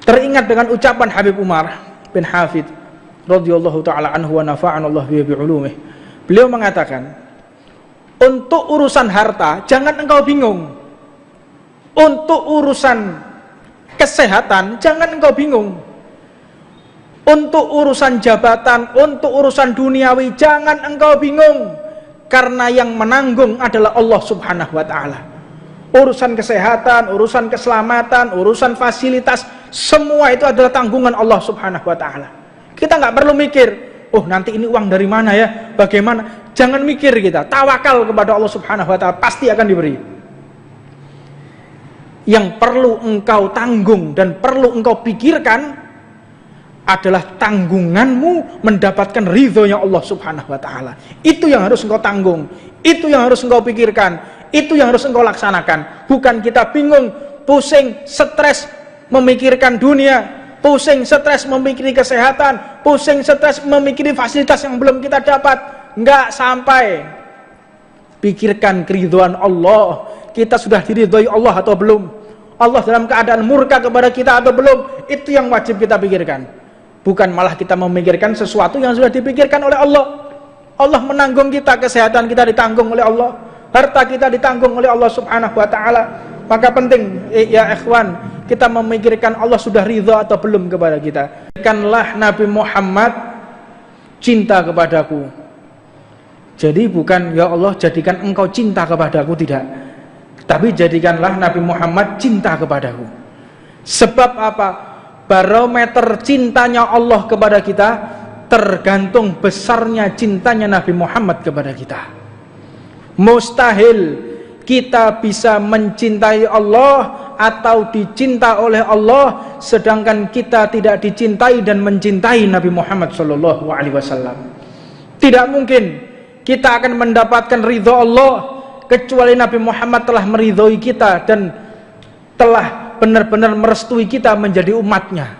Teringat dengan ucapan Habib Umar bin Hafid radhiyallahu taala anhu wa nafa'anallahu bi ulumih. Beliau mengatakan, untuk urusan harta jangan engkau bingung. Untuk urusan kesehatan jangan engkau bingung. Untuk urusan jabatan, untuk urusan duniawi jangan engkau bingung, karena yang menanggung adalah Allah Subhanahu wa taala. Urusan kesehatan, urusan keselamatan, urusan fasilitas, semua itu adalah tanggungan Allah Subhanahu wa taala. Kita nggak perlu mikir, oh nanti ini uang dari mana ya, bagaimana? Jangan mikir kita, tawakal kepada Allah Subhanahu wa taala, pasti akan diberi. Yang perlu engkau tanggung dan perlu engkau pikirkan adalah tanggunganmu mendapatkan ridhonya Allah Subhanahu wa taala. Itu yang harus engkau tanggung, itu yang harus engkau pikirkan, itu yang harus engkau laksanakan. Bukan kita bingung, pusing, stres memikirkan dunia, pusing, stres memikirkan kesehatan, pusing, stres memikirkan fasilitas yang belum kita dapat. Enggak sampai. Pikirkan keridhaan Allah. Kita sudah diridhoi Allah atau belum? Allah dalam keadaan murka kepada kita atau belum? Itu yang wajib kita pikirkan. Bukan malah kita memikirkan sesuatu yang sudah dipikirkan oleh Allah. Allah menanggung kita, kesehatan kita ditanggung oleh Allah, harta kita ditanggung oleh Allah Subhanahu wa taala. Maka penting ya ikhwan, kita memikirkan Allah sudah ridha atau belum kepada kita. Jadikanlah Nabi Muhammad cinta kepadaku. Jadi bukan ya Allah jadikan engkau cinta kepadaku, tidak. Tapi jadikanlah Nabi Muhammad cinta kepadaku. Sebab apa? Barometer cintanya Allah kepada kita tergantung besarnya cintanya Nabi Muhammad kepada kita. Mustahil kita bisa mencintai Allah atau dicinta oleh Allah sedangkan kita tidak dicintai dan mencintai Nabi Muhammad SAW. Tidak mungkin kita akan mendapatkan ridho Allah kecuali Nabi Muhammad telah meridhoi kita dan telah benar-benar merestui kita menjadi umatnya.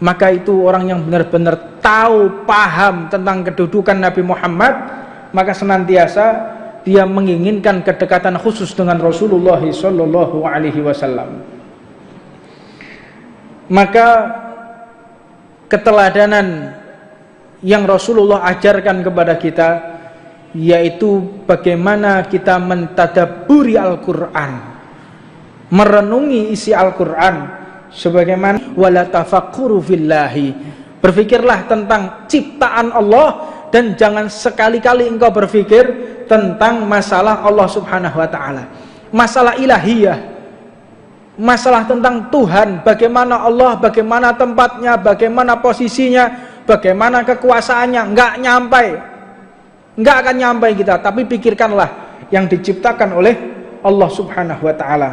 Maka itu orang yang benar-benar tahu, paham tentang kedudukan Nabi Muhammad, maka senantiasa dia menginginkan kedekatan khusus dengan Rasulullah SAW. Maka keteladanan yang Rasulullah ajarkan kepada kita yaitu bagaimana kita mentadabburi Al-Quran, merenungi isi Al-Quran, sebagaimana wala tafakkuru fillahi, berfikirlah tentang ciptaan Allah dan jangan sekali-kali engkau berfikir tentang masalah Allah Subhanahu wa taala, masalah ilahiyah, masalah tentang Tuhan, bagaimana Allah, bagaimana tempatnya, bagaimana posisinya, bagaimana kekuasaannya. Enggak akan nyampai kita, tapi pikirkanlah yang diciptakan oleh Allah Subhanahu wa taala.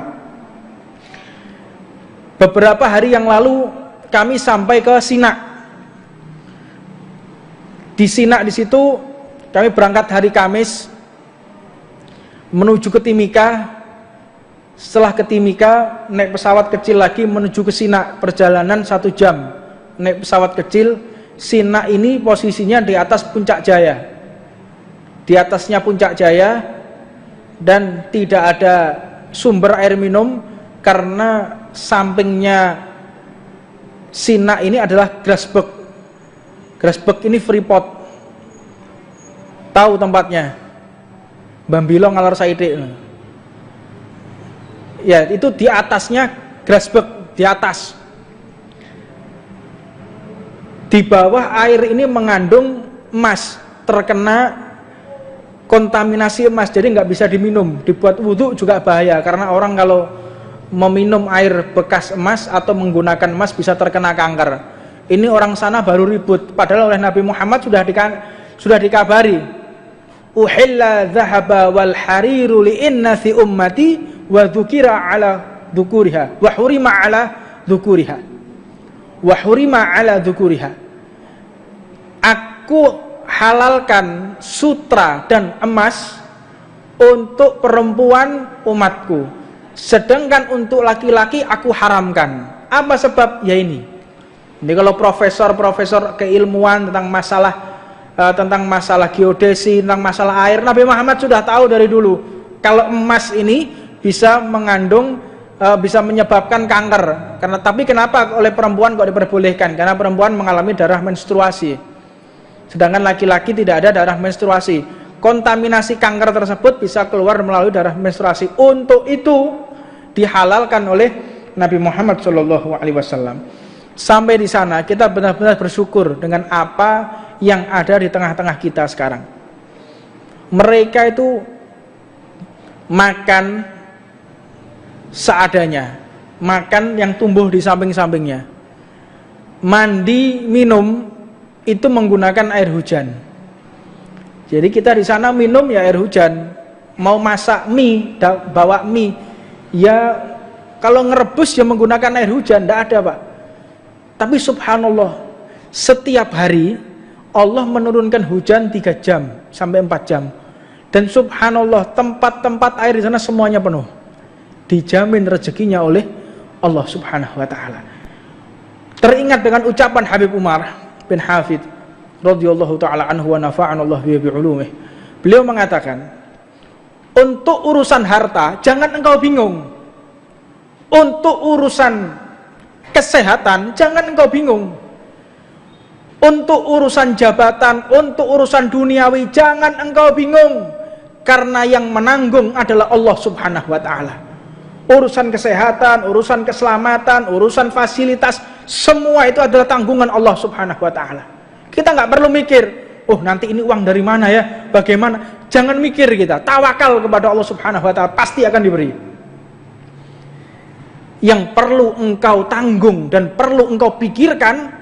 Beberapa hari yang lalu kami sampai ke Sinak. Di Sinak di situ kami berangkat hari Kamis menuju ke Timika. Setelah ke Timika naik pesawat kecil lagi menuju ke Sinak, perjalanan 1 jam naik pesawat kecil. Sinak ini posisinya di atas Puncak Jaya, di atasnya Puncak Jaya, dan tidak ada sumber air minum karena sampingnya Sinak ini adalah Grasberg. Grasberg ini Freeport, tahu tempatnya, Bambilo Ngalor Saidi. Ya itu di atasnya Grasberg, di atas. Di bawah air ini mengandung emas, terkena kontaminasi emas, jadi nggak bisa diminum. Dibuat wudhu juga bahaya, karena orang kalau meminum air bekas emas atau menggunakan emas bisa terkena kanker. Ini orang sana baru ribut, padahal oleh Nabi Muhammad sudah dikabari, uhilla dhahaba wal hariru li'innasi ummati wa dhukira ala dhukuriha wa hurima ala dhukuriha wa hurima ala dhukuriha. Aku halalkan sutra dan emas untuk perempuan umatku, sedangkan untuk laki-laki aku haramkan. Apa sebab? Ya ini kalau profesor keilmuan tentang masalah geodesi, tentang masalah air, Nabi Muhammad sudah tahu dari dulu kalau emas ini bisa mengandung bisa menyebabkan kanker. Tapi kenapa oleh perempuan kok diperbolehkan? Karena perempuan mengalami darah menstruasi, sedangkan laki-laki tidak ada darah menstruasi. Kontaminasi kanker tersebut bisa keluar melalui darah menstruasi. Untuk itu dihalalkan oleh Nabi Muhammad SAW. Sampai di sana kita benar-benar bersyukur dengan apa yang ada di tengah-tengah kita sekarang. Mereka itu makan seadanya, makan yang tumbuh di samping-sampingnya. Mandi, minum itu menggunakan air hujan. Jadi kita di sana minum ya air hujan. Mau masak mie, bawa mie, ya kalau ngerebus ya menggunakan air hujan, tidak ada Pak. Tapi subhanallah, setiap hari Allah menurunkan hujan 3 jam sampai 4 jam. Dan subhanallah, tempat-tempat air di sana semuanya penuh. Dijamin rezekinya oleh Allah Subhanahu wa taala. Teringat dengan ucapan Habib Umar bin Hafid radhiyallahu taala anhu wa nafa'ana Allah bi ulumih. Beliau mengatakan, untuk urusan harta jangan engkau bingung. Untuk urusan kesehatan jangan engkau bingung. Untuk urusan jabatan, untuk urusan duniawi jangan engkau bingung, karena yang menanggung adalah Allah Subhanahu wa taala. Urusan kesehatan, urusan keselamatan, urusan fasilitas, semua itu adalah tanggungan Allah Subhanahu wa taala. Kita nggak perlu mikir, oh nanti ini uang dari mana ya, bagaimana. Jangan mikir kita, tawakal kepada Allah Subhanahu wa taala, pasti akan diberi. Yang perlu engkau tanggung dan perlu engkau pikirkan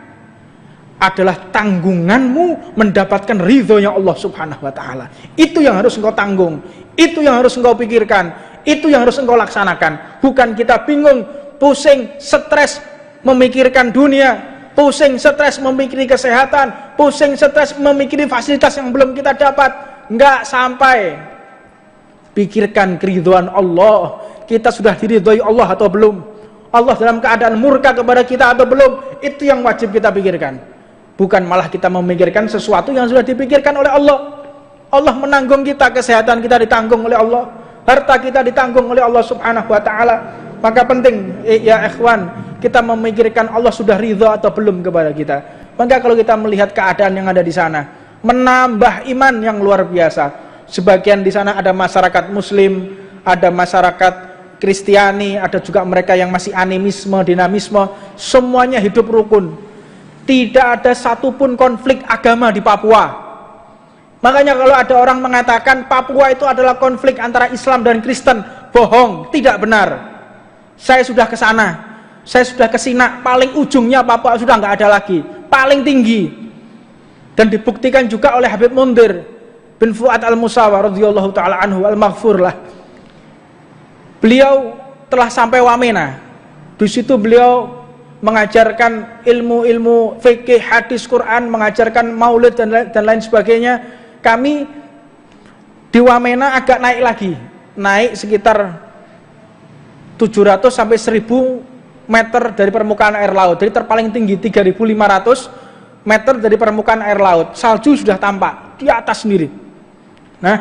adalah tanggunganmu mendapatkan ridhonya Allah Subhanahu wa taala. Itu yang harus engkau tanggung, itu yang harus engkau pikirkan, itu yang harus engkau laksanakan. Bukan kita bingung, pusing, stres memikirkan dunia, pusing, stres memikirkan kesehatan, pusing, stres memikirkan fasilitas yang belum kita dapat. Enggak sampai. Pikirkan keridhaan Allah. Kita sudah diridhoi Allah atau belum? Allah dalam keadaan murka kepada kita atau belum? Itu yang wajib kita pikirkan. Bukan malah kita memikirkan sesuatu yang sudah dipikirkan oleh Allah. Allah menanggung kita, kesehatan kita ditanggung oleh Allah, harta kita ditanggung oleh Allah Subhanahu wa taala. Maka penting ya ikhwan, kita memikirkan Allah sudah ridha atau belum kepada kita. Maka kalau kita melihat keadaan yang ada di sana, menambah iman yang luar biasa. Sebagian di sana ada masyarakat muslim, ada masyarakat Kristiani, ada juga mereka yang masih animisme, dinamisme, semuanya hidup rukun. Tidak ada satupun konflik agama di Papua. Makanya kalau ada orang mengatakan Papua itu adalah konflik antara Islam dan Kristen, bohong, tidak benar. Saya sudah ke sana, saya sudah ke Sinak, paling ujungnya Papua sudah nggak ada lagi, paling tinggi. Dan dibuktikan juga oleh Habib Mundir bin Fuad al-Musawa radhiyallahu taala anhu al-maghfur lah. Beliau telah sampai Wamena. Di situ beliau mengajarkan ilmu-ilmu fikih, hadis, Quran, mengajarkan maulid dan lain sebagainya. Kami di Wamena agak naik lagi, naik sekitar 700 sampai 1000 meter dari permukaan air laut. Jadi terpaling tinggi 3500 meter dari permukaan air laut. Salju sudah tampak di atas sendiri. Nah,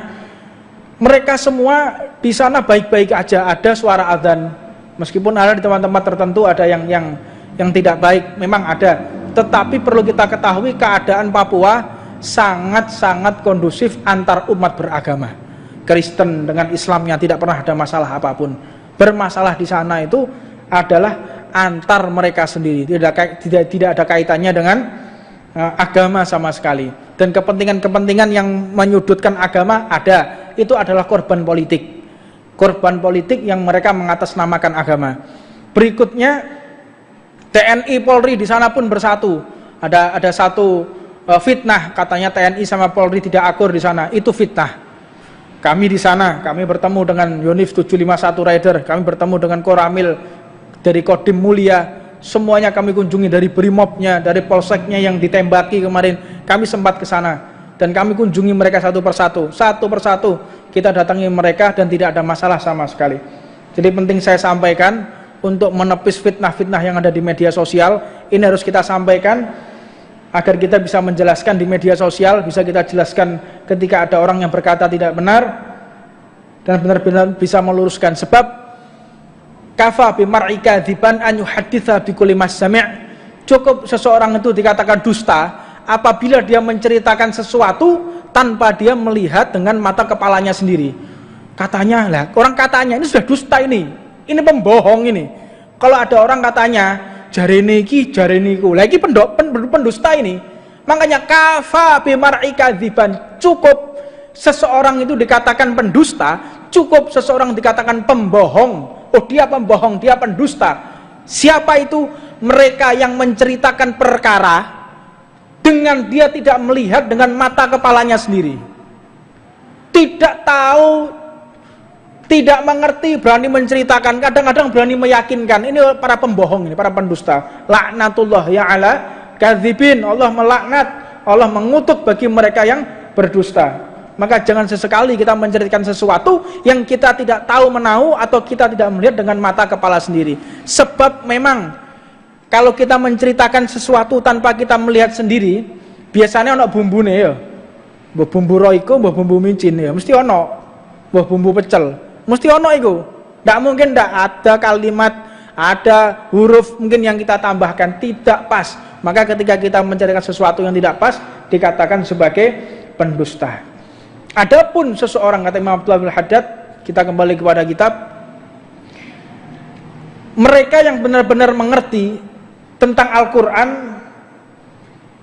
mereka semua di sana baik-baik aja. Ada suara adzan, meskipun ada di tempat-tempat tertentu ada yang tidak baik, memang ada. Tetapi perlu kita ketahui keadaan Papua sangat-sangat kondusif antar umat beragama. Kristen dengan Islamnya tidak pernah ada masalah apapun. Bermasalah di sana itu adalah antar mereka sendiri, tidak ada kaitannya dengan agama sama sekali. Dan kepentingan-kepentingan yang menyudutkan agama ada, itu adalah korban politik. Korban politik yang mereka mengatasnamakan agama. Berikutnya TNI Polri di sana pun bersatu. Ada satu fitnah, katanya TNI sama Polri tidak akur di sana. Itu fitnah. Kami di sana, kami bertemu dengan Yonif 751 Rider, kami bertemu dengan Koramil dari Kodim Mulia. Semuanya kami kunjungi, dari Brimobnya, dari Polseknya yang ditembaki kemarin. Kami sempat ke sana dan kami kunjungi mereka satu persatu. Satu persatu kita datangi mereka dan tidak ada masalah sama sekali. Jadi penting saya sampaikan, untuk menepis fitnah-fitnah yang ada di media sosial, ini harus kita sampaikan agar kita bisa menjelaskan di media sosial, bisa kita jelaskan ketika ada orang yang berkata tidak benar, dan benar-benar bisa meluruskan. Sebab Kafa bi mar'i kadziban an yuhadditsa bi kulli masami'. Cukup seseorang itu dikatakan dusta apabila dia menceritakan sesuatu tanpa dia melihat dengan mata kepalanya sendiri. Katanya lah, orang katanya ini sudah dusta ini pembohong ini. Kalau ada orang katanya jarene iki jarene iku, lagi pendusta ini. Makanya kafa bi mar'i kadziban, cukup seseorang itu dikatakan pendusta, cukup seseorang dikatakan pembohong. Oh, dia pembohong, dia pendusta. Siapa itu? Mereka yang menceritakan perkara dengan dia tidak melihat dengan mata kepalanya sendiri, tidak tahu, tidak mengerti, berani menceritakan, kadang-kadang berani meyakinkan. Ini para pembohong, ini para pendusta. Laknatullah ya ala kadzibin. Allah melaknat, Allah mengutuk bagi mereka yang berdusta. Maka jangan sesekali kita menceritakan sesuatu yang kita tidak tahu menahu atau kita tidak melihat dengan mata kepala sendiri. Sebab memang kalau kita menceritakan sesuatu tanpa kita melihat sendiri, biasanya ono bumbune ya. Mbah bumbu roiko, mbah bumbu micin ya, mesti ono. Mbah bumbu pecel, mesti ono iku. Ndak mungkin ndak ada kalimat, ada huruf mungkin yang kita tambahkan tidak pas. Maka ketika kita menceritakan sesuatu yang tidak pas, dikatakan sebagai pendusta. Adapun seseorang, kata Imam Abdullah bin Haddad, kita kembali kepada kitab, mereka yang benar-benar mengerti tentang Al-Quran,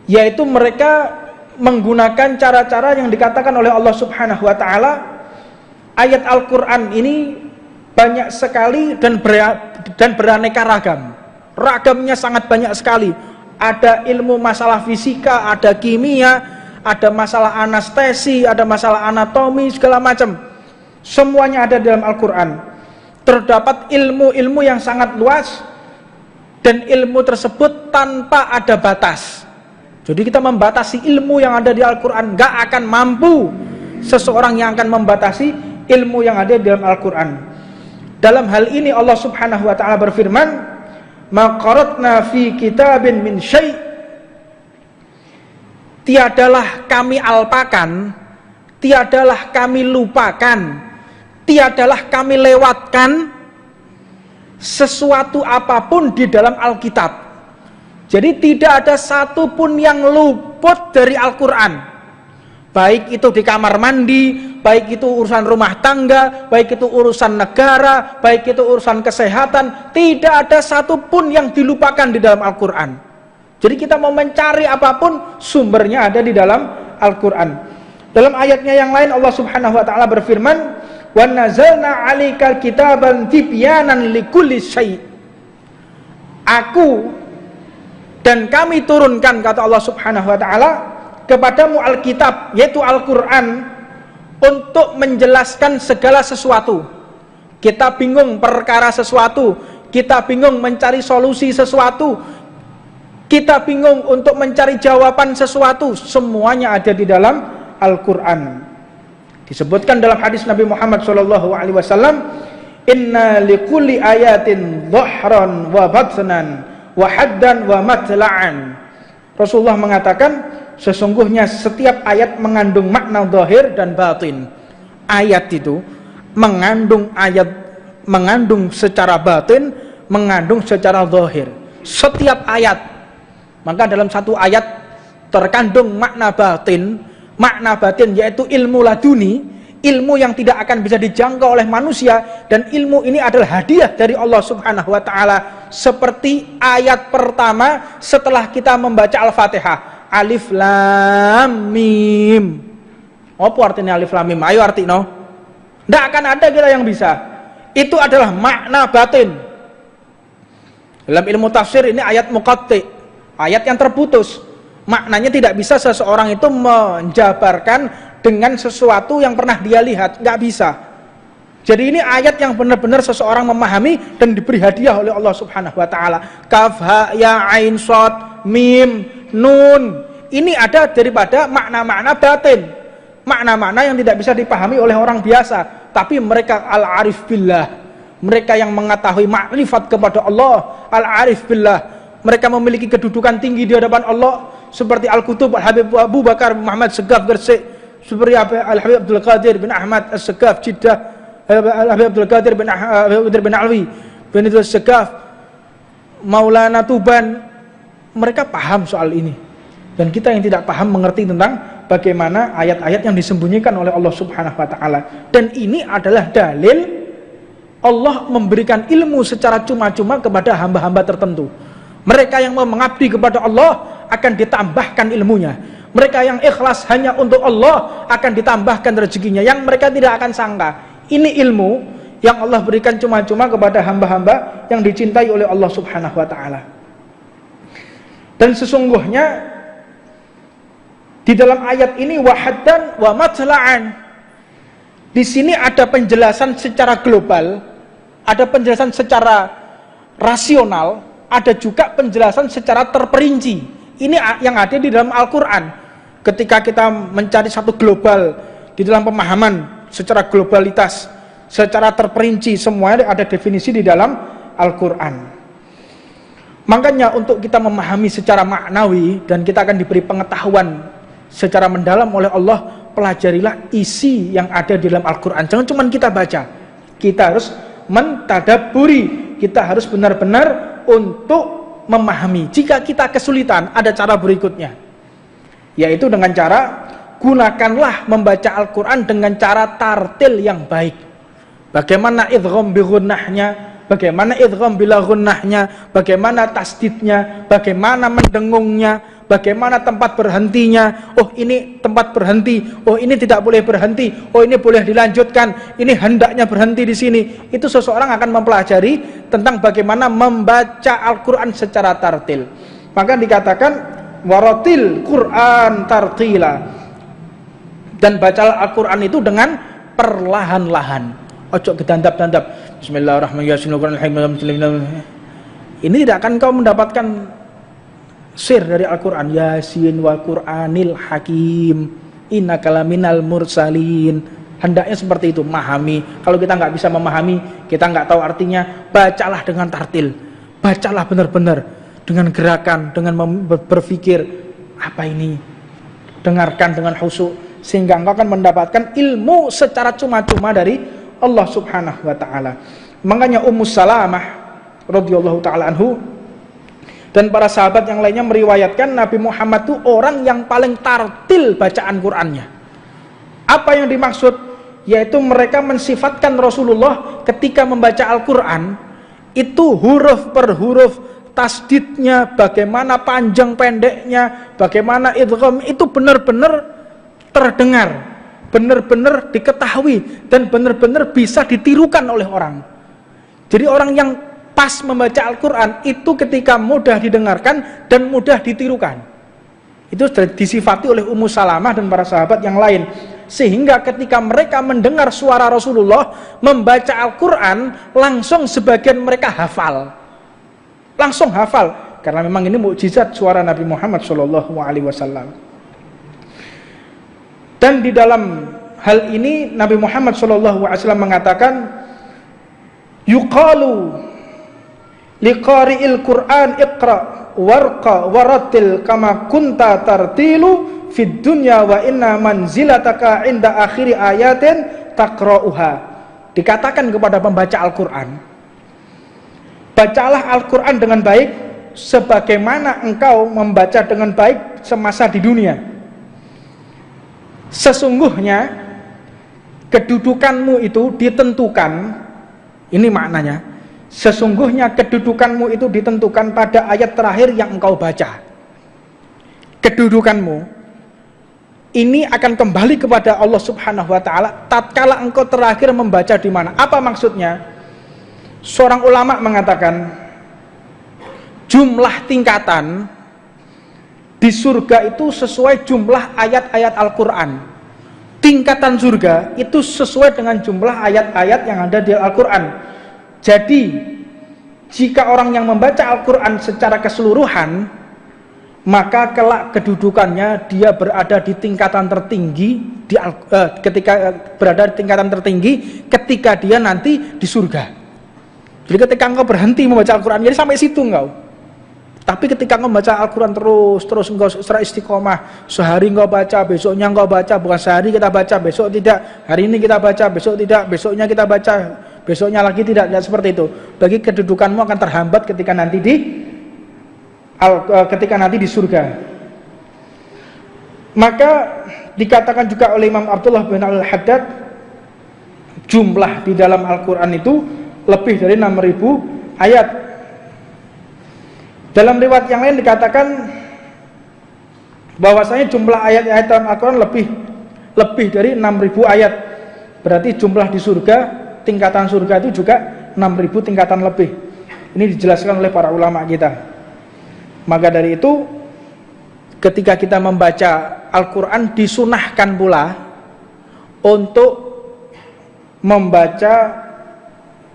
yaitu mereka menggunakan cara-cara yang dikatakan oleh Allah Subhanahu wa Ta'ala. Ayat Al-Quran ini banyak sekali dan beraneka ragam. Ragamnya sangat banyak sekali. Ada ilmu masalah fisika, ada kimia, ada masalah anestesi, ada masalah anatomi, segala macam. Semuanya ada dalam Al-Quran. Terdapat ilmu-ilmu yang sangat luas, dan ilmu tersebut tanpa ada batas. Jadi kita membatasi ilmu yang ada di Al-Quran, gak akan mampu seseorang yang akan membatasi ilmu yang ada di dalam Al-Quran. Dalam hal ini Allah Subhanahu wa Ta'ala berfirman, ma qaratna fi kitabin min syai', tiadalah kami alpakan, tiadalah kami lupakan, tiadalah kami lewatkan sesuatu apapun di dalam Alkitab. Jadi tidak ada satupun yang luput dari Al-Quran. Baik itu di kamar mandi, baik itu urusan rumah tangga, baik itu urusan negara, baik itu urusan kesehatan, tidak ada satupun yang dilupakan di dalam Al-Quran. Jadi kita mau mencari apapun, sumbernya ada di dalam Al-Quran. Dalam ayatnya yang lain Allah Subhanahu wa Ta'ala berfirman, wa nazalna 'alaikal kitaban tibyanan likulli syai'. Aku dan kami turunkan, kata Allah Subhanahu wa Ta'ala, kepadamu Alkitab, yaitu Al-Quran, untuk menjelaskan segala sesuatu. Kita bingung perkara sesuatu, kita bingung mencari solusi sesuatu, kita bingung untuk mencari jawaban sesuatu, semuanya ada di dalam Al-Quran. Disebutkan dalam hadis Nabi Muhammad SAW, inna likulli ayatin dhahran wa batnan wa haddan wa matla'an. Rasulullah mengatakan, sesungguhnya setiap ayat mengandung makna zahir dan batin. Ayat itu mengandung secara batin, mengandung secara zahir. Setiap ayat. Maka dalam satu ayat terkandung makna batin. Makna batin yaitu ilmu laduni, ilmu yang tidak akan bisa dijangkau oleh manusia, dan ilmu ini adalah hadiah dari Allah Subhanahu wa Ta'ala. Seperti ayat pertama setelah kita membaca Al-Fatihah, Alif Lam Mim. Apa artinya Alif Lam Mim? Ayo arti no. Tidak akan ada kita yang bisa. Itu adalah makna batin. Dalam ilmu tafsir ini ayat muqatti, ayat yang terputus. Maknanya tidak bisa seseorang itu menjabarkan dengan sesuatu yang pernah dia lihat, nggak bisa. Jadi ini ayat yang benar-benar seseorang memahami dan diberi hadiah oleh Allah Subhanahu wa Ta'ala. Kaf ha ya ain shad mim nun. Ini ada daripada makna-makna batin, makna-makna yang tidak bisa dipahami oleh orang biasa, tapi mereka al-arif billah, mereka yang mengetahui makrifat kepada Allah, al-arif billah, mereka memiliki kedudukan tinggi di hadapan Allah, seperti Al-Kutub Al-Habib Abu Bakar Muhammad Segaf Gresik, seperti Al-Habib Abdul Qadir bin Ahmad As-Segaf Jeddah, Al-Habib Abdul Qadir bin Alwi, bin Idris Segaf, Maulana Tuban, mereka paham soal ini. Dan kita yang tidak paham mengerti tentang bagaimana ayat-ayat yang disembunyikan oleh Allah Subhanahu wa taala. Dan ini adalah dalil Allah memberikan ilmu secara cuma-cuma kepada hamba-hamba tertentu. Mereka yang mau mengabdi kepada Allah akan ditambahkan ilmunya. Mereka yang ikhlas hanya untuk Allah akan ditambahkan rezekinya yang mereka tidak akan sangka. Ini ilmu yang Allah berikan cuma-cuma kepada hamba-hamba yang dicintai oleh Allah Subhanahu wa taala. Dan sesungguhnya di dalam ayat ini wahaddan wa matla'an. Di sini ada penjelasan secara global, ada penjelasan secara rasional, ada juga penjelasan secara terperinci. Ini yang ada di dalam Al-Qur'an. Ketika kita mencari satu global di dalam pemahaman secara globalitas, secara terperinci, semuanya ada definisi di dalam Al-Qur'an. Makanya untuk kita memahami secara maknawi dan kita akan diberi pengetahuan secara mendalam oleh Allah, pelajarilah isi yang ada di dalam Al-Quran. Jangan cuma kita baca, kita harus mentadabburi, kita harus benar-benar untuk memahami. Jika kita kesulitan, ada cara berikutnya, yaitu dengan cara gunakanlah membaca Al-Quran dengan cara tartil yang baik. Bagaimana idgham bi gunnahnya, bagaimana idgham bila gunnahnya, bagaimana tasdidnya, bagaimana mendengungnya, bagaimana tempat berhentinya. Oh ini tempat berhenti, oh ini tidak boleh berhenti, oh ini boleh dilanjutkan, ini hendaknya berhenti di sini. Itu seseorang akan mempelajari tentang bagaimana membaca Al-Quran secara tartil. Maka dikatakan waratil Quran tartila, dan bacalah Al-Quran itu dengan perlahan-lahan. Ojo gedandap-dandap. Bismillahirrahmanirrahim. Ini tidak akan kau mendapatkan sir dari Al-Quran. Yasin wa Qur'anil Hakim innaka laminal mursalin. Hendaknya seperti itu, memahami. Kalau kita nggak bisa memahami, kita nggak tahu artinya, bacalah dengan tartil. Bacalah benar-benar dengan gerakan, dengan berpikir apa ini. Dengarkan dengan khusyuk, sehingga engkau akan mendapatkan ilmu secara cuma-cuma dari Allah Subhanahu wa taala. Makanya Ummu Salamah radhiyallahu taala anhu dan para sahabat yang lainnya meriwayatkan Nabi Muhammad itu orang yang paling tartil bacaan Qur'annya. Apa yang dimaksud? Yaitu mereka mensifatkan Rasulullah ketika membaca Al-Qur'an itu huruf per huruf, tasdidnya, bagaimana panjang pendeknya, bagaimana idgham, itu benar-benar terdengar, benar-benar diketahui, dan benar-benar bisa ditirukan oleh orang. Jadi orang yang pas membaca Al-Quran itu ketika mudah didengarkan dan mudah ditirukan. Itu sudah disifati oleh Ummu Salamah dan para sahabat yang lain. Sehingga ketika mereka mendengar suara Rasulullah membaca Al-Quran, langsung sebagian mereka hafal. Langsung hafal. Karena memang ini mukjizat suara Nabi Muhammad SAW. Dan di dalam hal ini Nabi Muhammad SAW mengatakan, yuqalu liqari'il Qur'an iqra warqa waratil kama kunta tartilu fid dunya wa inna manzilataka inda akhiri ayatin taqra'uha. Dikatakan kepada pembaca Al-Quran, bacalah Al-Quran dengan baik sebagaimana engkau membaca dengan baik semasa di dunia. Sesungguhnya kedudukanmu itu ditentukan, ini maknanya, sesungguhnya kedudukanmu itu ditentukan pada ayat terakhir yang engkau baca. Kedudukanmu ini akan kembali kepada Allah Subhanahu wa taala tatkala engkau terakhir membaca di mana. Apa maksudnya? Seorang ulama mengatakan jumlah tingkatan di surga itu sesuai jumlah ayat-ayat Al-Quran. Tingkatan surga itu sesuai dengan jumlah ayat-ayat yang ada di Al-Quran. Jadi jika orang yang membaca Al-Quran secara keseluruhan, maka kelak kedudukannya dia berada di tingkatan tertinggi ketika berada di tingkatan tertinggi ketika dia nanti di surga. Jadi ketika engkau berhenti membaca Al-Quran, jadi sampai situ engkau. Tapi ketika engkau membaca Al-Quran terus engkau secara istiqomah, sehari engkau baca, besoknya engkau baca, bukan sehari kita baca, besok tidak, hari ini kita baca, besok tidak, besoknya kita baca, besoknya lagi tidak seperti itu. Bagi kedudukanmu akan terhambat ketika nanti di surga. Maka dikatakan juga oleh Imam Abdullah bin Al-Haddad, jumlah di dalam Al-Quran itu lebih dari 6.000 ayat. Dalam riwayat yang lain dikatakan bahwasanya jumlah ayat-ayat dalam Al-Quran lebih dari 6.000 ayat. Berarti jumlah di surga, tingkatan surga itu juga 6.000 tingkatan lebih. Ini dijelaskan oleh para ulama kita. Maka dari itu, ketika kita membaca Al-Quran disunahkan pula untuk membaca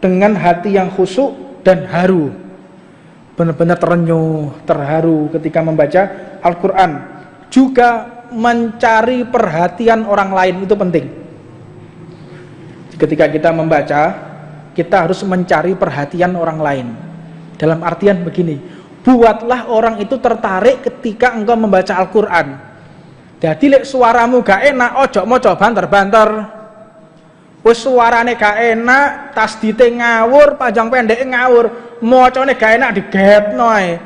dengan hati yang khusyuk dan haru, benar-benar terenyuh, terharu ketika membaca Al-Quran. Juga mencari perhatian orang lain itu penting. Ketika kita membaca, kita harus mencari perhatian orang lain. Dalam artian begini, buatlah orang itu tertarik ketika engkau membaca Al-Quran. Jadi lek suaramu gak enak, ojo moco banter-banter. Wis suarane gak enak, tasdite ngawur, panjang pendek ngawur, mocone gak enak digetno ae.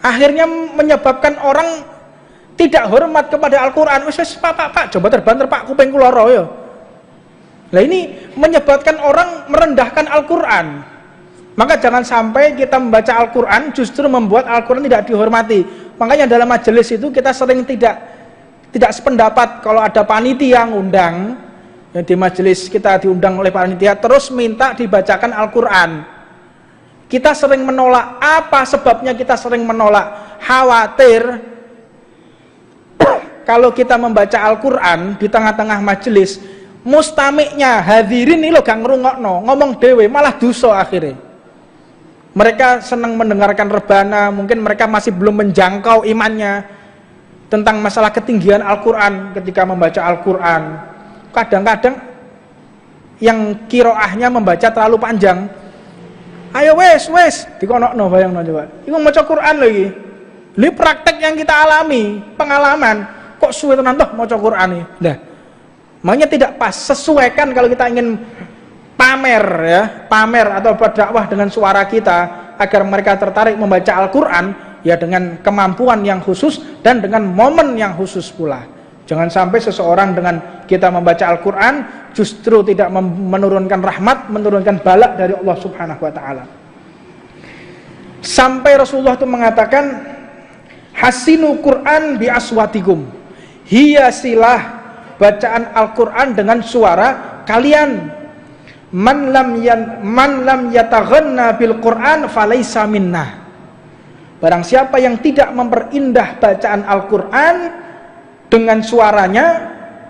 Akhirnya menyebabkan orang tidak hormat kepada Al-Quran. Wis pak, coba terbanter pak, kuping kula lara ya. Lah ini menyebabkan orang merendahkan Al-Quran. Maka jangan sampai kita membaca Al-Quran justru membuat Al-Quran tidak dihormati. Makanya dalam majelis itu kita sering tidak sependapat. Kalau ada panitia yang undang, yang di majelis kita diundang oleh panitia, terus minta dibacakan Al-Quran, kita sering menolak. Apa sebabnya kita sering menolak? Khawatir kalau kita membaca Al-Quran di tengah-tengah majelis, mustamiknya hadirin ini lo gak ngerungokno, ngomong dewe, malah dosa akhirnya. Mereka senang mendengarkan rebana, mungkin mereka masih belum menjangkau imannya tentang masalah ketinggian Al-Quran ketika membaca Al-Quran. Kadang-kadang yang kiroahnya membaca terlalu panjang, ayo wes dikonokno, bayangno coba, ini maca Quran lagi. Ini praktek yang kita alami, pengalaman, kok suwe tenan toh maca Quran ini. Nah, makanya tidak pas. Sesuaikan kalau kita ingin pamer atau berdakwah dengan suara kita agar mereka tertarik membaca Al-Quran, ya dengan kemampuan yang khusus dan dengan momen yang khusus pula. Jangan sampai seseorang dengan kita membaca Al-Quran justru tidak menurunkan rahmat, menurunkan balak dari Allah Subhanahu wa ta'ala. Sampai Rasulullah itu mengatakan, hasinu Quran bi aswatikum, hiasilah bacaan Al-Quran dengan suara kalian. Man lam yataghanna bil Quran falaysa minnah. Barang siapa yang tidak memperindah bacaan Al-Quran dengan suaranya,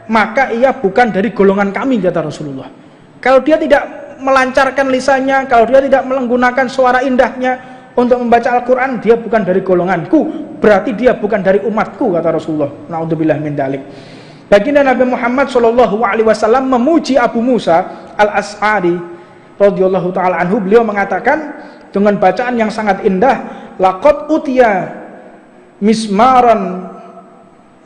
maka ia bukan dari golongan kami, kata Rasulullah. Kalau dia tidak melancarkan lisannya, kalau dia tidak menggunakan suara indahnya untuk membaca Al-Quran, dia bukan dari golonganku, berarti dia bukan dari umatku, kata Rasulullah. Na'udzubillah min dzalik. Baginda Nabi Muhammad SAW memuji Abu Musa Al-As'ari radhiyallahu ta'ala anhu. Beliau mengatakan dengan bacaan yang sangat indah, laqad utiya mismaran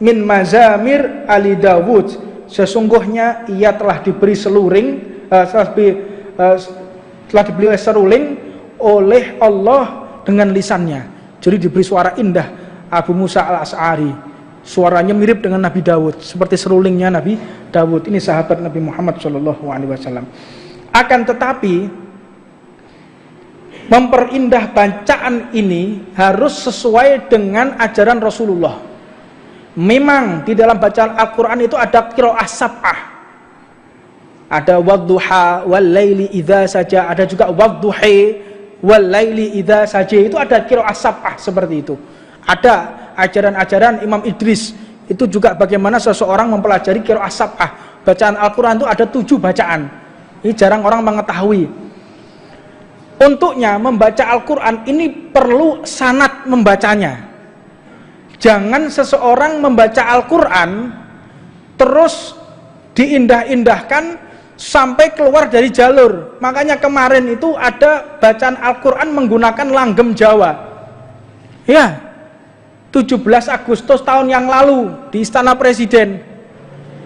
min mazamir ali Dawud, sesungguhnya ia telah diberi telah diberi seruling oleh Allah dengan lisannya. Jadi diberi suara indah Abu Musa Al-As'ari. Suaranya mirip dengan Nabi Dawud, seperti serulingnya Nabi Dawud. Ini sahabat Nabi Muhammad SAW. Akan tetapi memperindah bacaan ini harus sesuai dengan ajaran Rasulullah. Memang di dalam bacaan Al-Quran itu ada qiraah sab'ah, ada wadduha wal laili idza saja, ada juga wadduhi wal laili idza saja. Itu ada qiraah sab'ah seperti itu. Ada ajaran-ajaran Imam Idris itu juga bagaimana seseorang mempelajari qiraah sab'ah. Bacaan Al-Quran itu ada 7 bacaan. Ini jarang orang mengetahui. Untuknya membaca Al-Quran ini perlu sanad membacanya. Jangan seseorang membaca Al-Quran terus diindah-indahkan sampai keluar dari jalur. Makanya kemarin itu ada bacaan Al-Quran menggunakan langgam Jawa. Ya, 17 Agustus tahun yang lalu di Istana Presiden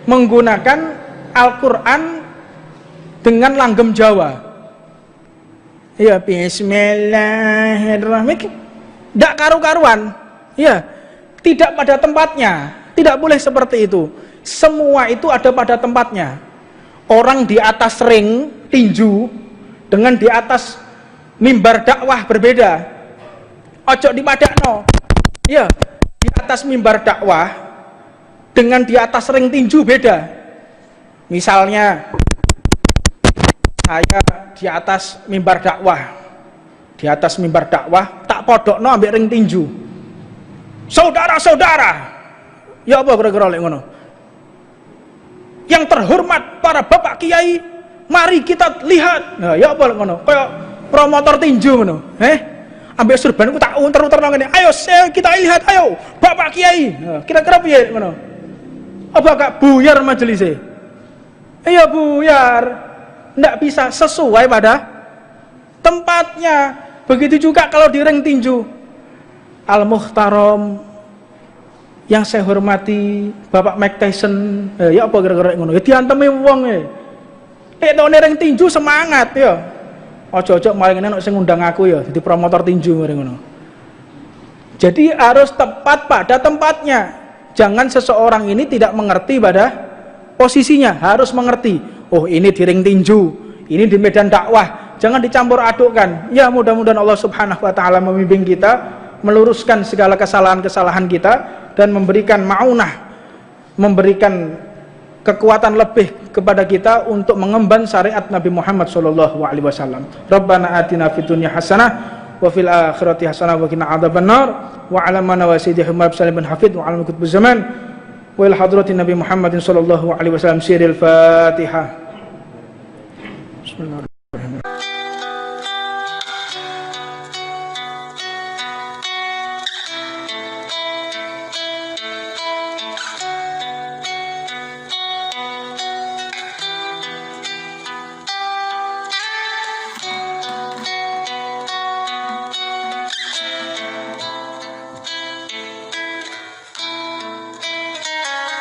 menggunakan Al-Quran dengan langgam Jawa. Ya bismillahirrahmanirrahim. Tidak karu-karuan. Ya, tidak pada tempatnya. Tidak boleh seperti itu. Semua itu ada pada tempatnya. Orang di atas ring tinju dengan di atas mimbar dakwah berbeda. Ojo dipadakno. Ya, di atas mimbar dakwah dengan di atas ring tinju beda. Misalnya saya di atas mimbar dakwah. Di atas mimbar dakwah tak podokno ambek ring tinju. Saudara-saudara. Ya apa kira-kira lek ngono? Yang terhormat para bapak kiai, mari kita lihat. Nah, ya apa lek ngono? Kayak promotor tinju ngono. Ambek surbanku tak unter-unterno ngene. Ayo kita lihat, ayo bapak kiai. Nah, kira-kira piye ngono? Apa gak buyar majelisnya? Iya buyar. Nggak bisa sesuai pada tempatnya. Begitu juga kalau di ring tinju. Al-Muhtaram yang saya hormati Bapak Mike Tyson, ya apa kira-kira ngono? Ya diantemi wong nang ring tinju semangat ya. Ojo-ojo maling nek sing ngundang aku ya jadi promotor tinju ngono. Jadi harus tepat pada tempatnya. Jangan seseorang ini tidak mengerti pada posisinya, harus mengerti. Oh, ini di ring tinju, ini di medan dakwah. Jangan dicampur adukkan. Ya, mudah-mudahan Allah Subhanahu wa taala membimbing kita, meluruskan segala kesalahan-kesalahan kita dan memberikan maunah, memberikan kekuatan lebih kepada kita untuk mengemban syariat Nabi Muhammad sallallahu alaihi wasallam. Rabbana atina fid dunya hasanah wa fil akhirati hasanah wa qina adzabannar wa ala mana wa sayyidina Muhammad sallallahu alaihi hafid wa ala kutub zaman wa ila hadratin Nabi Muhammadin sallallahu alaihi wasallam siril Fatihah. Bismillahirrahmanirrahim.